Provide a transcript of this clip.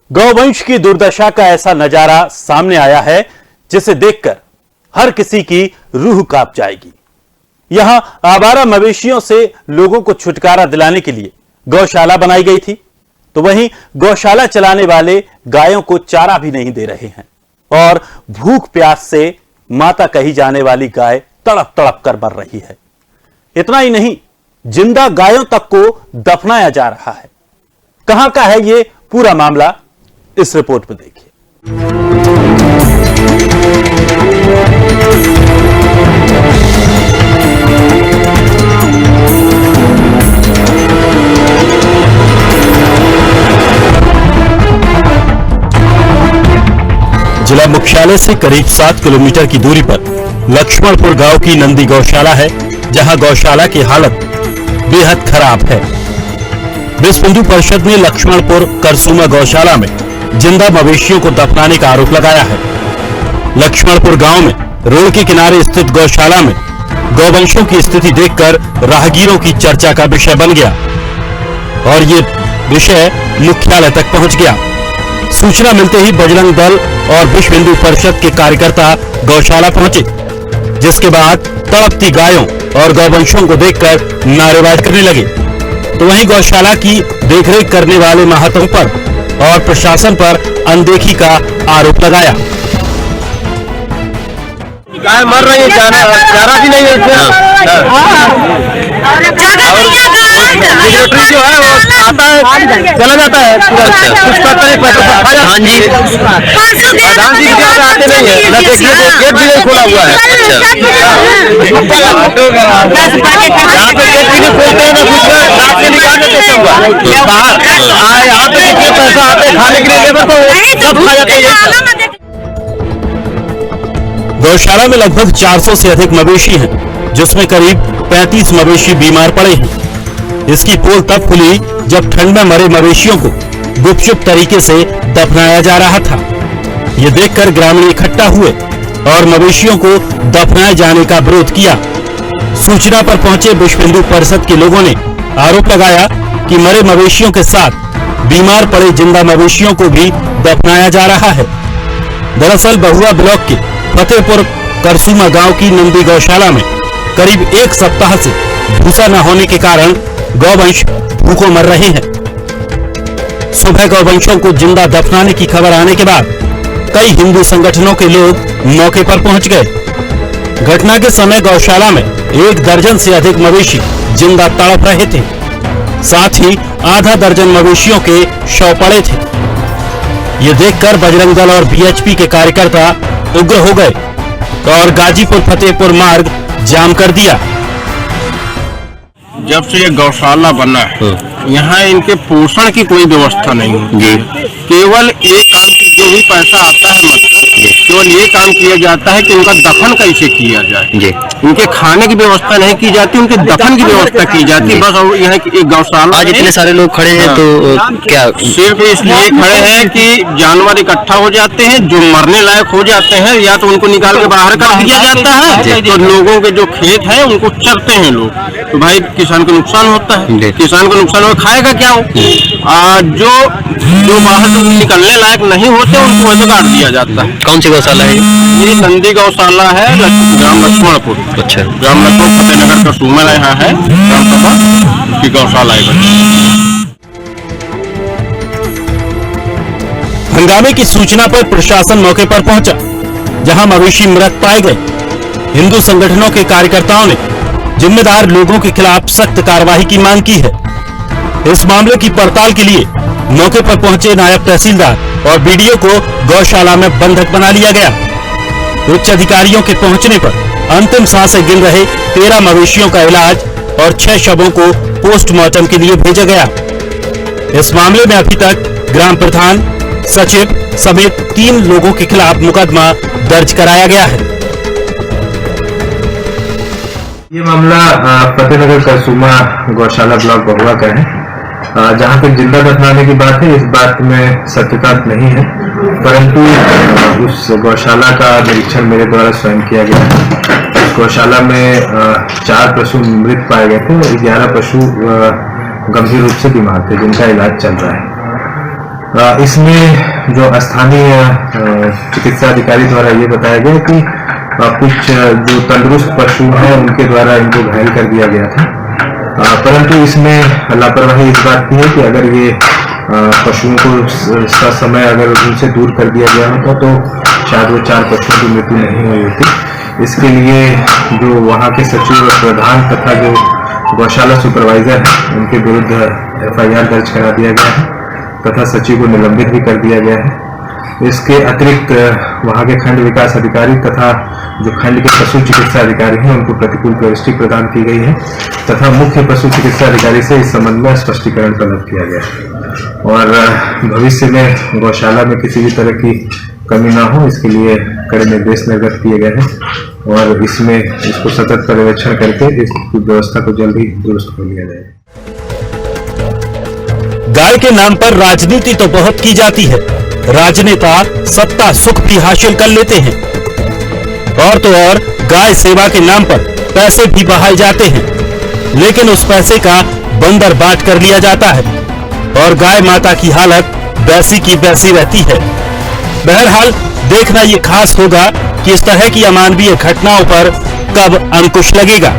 गौवंश की दुर्दशा का ऐसा नजारा सामने आया है जिसे देखकर हर किसी की रूह कांप जाएगी। यहां आवारा मवेशियों से लोगों को छुटकारा दिलाने के लिए गौशाला बनाई गई थी, तो वहीं गौशाला चलाने वाले गायों को चारा भी नहीं दे रहे हैं और भूख प्यास से माता कही जाने वाली गाय तड़प तड़प कर मर रही है। इतना ही नहीं, जिंदा गायों तक को दफनाया जा रहा है। कहां का है ये पूरा मामला, इस रिपोर्ट में देखिए। जिला मुख्यालय से करीब 7 किलोमीटर की दूरी पर लक्ष्मणपुर गांव की नंदी गौशाला है, जहां गौशाला की हालत बेहद खराब है। विश्व हिंदू परिषद ने लक्ष्मणपुर करसुमा गौशाला में जिंदा मवेशियों को दफनाने का आरोप लगाया है। लक्ष्मणपुर गांव में रोड के किनारे स्थित गौशाला में गौवंशों की स्थिति देखकर राहगीरों की चर्चा का विषय बन गया और ये विषय मुख्यालय तक पहुंच गया। सूचना मिलते ही बजरंग दल और विश्व हिंदू परिषद के कार्यकर्ता गौशाला पहुंचे, जिसके बाद तड़पती गायों और गौवंशों को देखकर नारेबाजी करने लगे। तो वहीं गौशाला की देखरेख करने वाले महातों पर और प्रशासन पर अनदेखी का आरोप लगाया। गाय मर रही है, चारा भी नहीं है। सेक्रेटरी जो है वो आता है चला जाता है, कुछ करता है, पैसा खा जाता है। हाँ जी, प्रधान जी आते नहीं है, न देखिए गेट भी नहीं खोला हुआ है। यहाँ पे गेट भी नहीं खोलते हैं, न कुछ रात से निकाल के कैसे हुआ बाहर यहाँ पे देखिए पैसा आते खाने के लिए लेबर को सब खा जाते हैं। गौशाला में लगभग 400 से अधिक मवेशी हैं, जिसमें करीब 35 मवेशी बीमार पड़े हैं। इसकी पोल तब खुली जब ठंड में मरे मवेशियों को गुपचुप तरीके से दफनाया जा रहा था। ये देखकर ग्रामीण इकट्ठा हुए और मवेशियों को दफनाए जाने का विरोध किया। सूचना पर पहुंचे विश्व हिंदू परिषद के लोगों ने आरोप लगाया कि मरे मवेशियों के साथ बीमार पड़े जिंदा मवेशियों को भी दफनाया जा रहा है। दरअसल बहुआ ब्लॉक के फतेहपुर करसुमा गांव की नंदी गौशाला में करीब 1 सप्ताह से भूसा न होने के कारण गौवंश भूखों मर रहे हैं। सुबह गौवंशों को जिंदा दफनाने की खबर आने के बाद कई हिंदू संगठनों के लोग मौके पर पहुंच गए। घटना के समय गौशाला में 1 दर्जन से अधिक मवेशी जिंदा तड़प रहे थे, साथ ही आधा दर्जन मवेशियों के शव पड़े थे। ये देखकर बजरंग दल और बीएचपी के कार्यकर्ता उग्र हो गए और गाजीपुर फतेहपुर मार्ग जाम कर दिया। जब से ये गौशाला बना है, यहाँ इनके पोषण की कोई व्यवस्था नहीं है। केवल एक काम की जो भी पैसा आता है मतलब केवल ये काम किया जाता है कि उनका दफन कैसे किया जाए। उनके खाने की व्यवस्था नहीं की जाती, उनके दफन की व्यवस्था की जाती है। बस और यहाँ एक गौशाला आज इतने सारे लोग खड़े हैं तो क्या सिर्फ इसलिए खड़े हैं कि जानवर इकट्ठा हो जाते हैं, जो मरने लायक हो जाते हैं या तो उनको निकाल के बाहर कर दिया जाता है, तो लोगों के जो खेत है उनको चरते हैं लोग, तो भाई किसान को नुकसान होता है। किसान को नुकसान हो, खाएगा क्या हो? जो बाहर निकलने लायक नहीं होते उनको वैसे काट दिया जाता है। कौन सी गौशाला है ये नंदी गौशाला है, ग्राम लक्ष्मणपुर। अच्छा, ग्राम लक्ष्मण फतेहनगर का सूमा यहाँ है, ग्राम सभा की गौशाला है। हंगामे की सूचना पर प्रशासन मौके पर पहुंचा, जहां मवेशी मृत पाए गए। हिंदू संगठनों के कार्यकर्ताओं ने जिम्मेदार लोगों के खिलाफ सख्त कार्रवाई की मांग की है। इस मामले की पड़ताल के लिए मौके पर पहुंचे नायब तहसीलदार और बीडीओ को गौशाला में बंधक बना लिया गया। उच्च अधिकारियों के पहुंचने पर अंतिम सांसें गिन रहे 13 मवेशियों का इलाज और 6 शवों को पोस्टमार्टम के लिए भेजा गया। इस मामले में अभी तक ग्राम प्रधान, सचिव समेत 3 लोगों के खिलाफ मुकदमा दर्ज कराया गया है। ये मामला फतेहनगर करसुमा गौशाला ब्लॉक बहुआ का है, जहाँ पे जिंदा दफनाने की बात है। इस बात में सत्यता नहीं है, परंतु उस गौशाला का निरीक्षण मेरे द्वारा स्वयं किया गया। इस गौशाला में 4 पशु मृत पाए गए थे और 11 पशु गंभीर रूप से बीमार थे, जिनका इलाज चल रहा है। इसमें जो स्थानीय चिकित्सा अधिकारी द्वारा ये बताया गया कि कुछ जो तंदुरुस्त पशु हैं उनके द्वारा इनको घायल कर दिया गया था, परंतु इसमें लापरवाही इस बात की है कि अगर ये पशुओं को समय अगर उनसे दूर कर दिया गया होता तो शायद वो 4 पशुओं की मृत्यु नहीं हुई होती। इसके लिए जो वहाँ के सचिव और प्रधान तथा जो गौशाला सुपरवाइजर है उनके विरुद्ध FIR दर्ज करा दिया गया है तथा सचिव को निलंबित भी कर दिया गया है। इसके अतिरिक्त वहाँ के खंड विकास अधिकारी तथा जो खंड के पशु चिकित्सा अधिकारी हैं उनको प्रतिकूल प्रविष्टि प्रदान की गई है तथा मुख्य पशु चिकित्सा अधिकारी से इस संबंध में स्पष्टीकरण तलब किया गया है और भविष्य में गौशाला में किसी भी तरह की कमी ना हो इसके लिए कड़े निर्देश निर्गत किए गए हैं और इसमें इसको सतत पर्यवेक्षण करके इस व्यवस्था को जल्द ही दुरुस्त कर लिया जाए। गाय के नाम पर राजनीति तो बहुत की जाती है, राजनेता सत्ता सुख भी हासिल कर लेते हैं और तो और गाय सेवा के नाम पर पैसे भी बहाए जाते हैं, लेकिन उस पैसे का बंदर बांट कर लिया जाता है और गाय माता की हालत वैसी की वैसी रहती है। बहरहाल देखना ये खास होगा कि इस तरह की अमानवीय घटनाओं पर कब अंकुश लगेगा।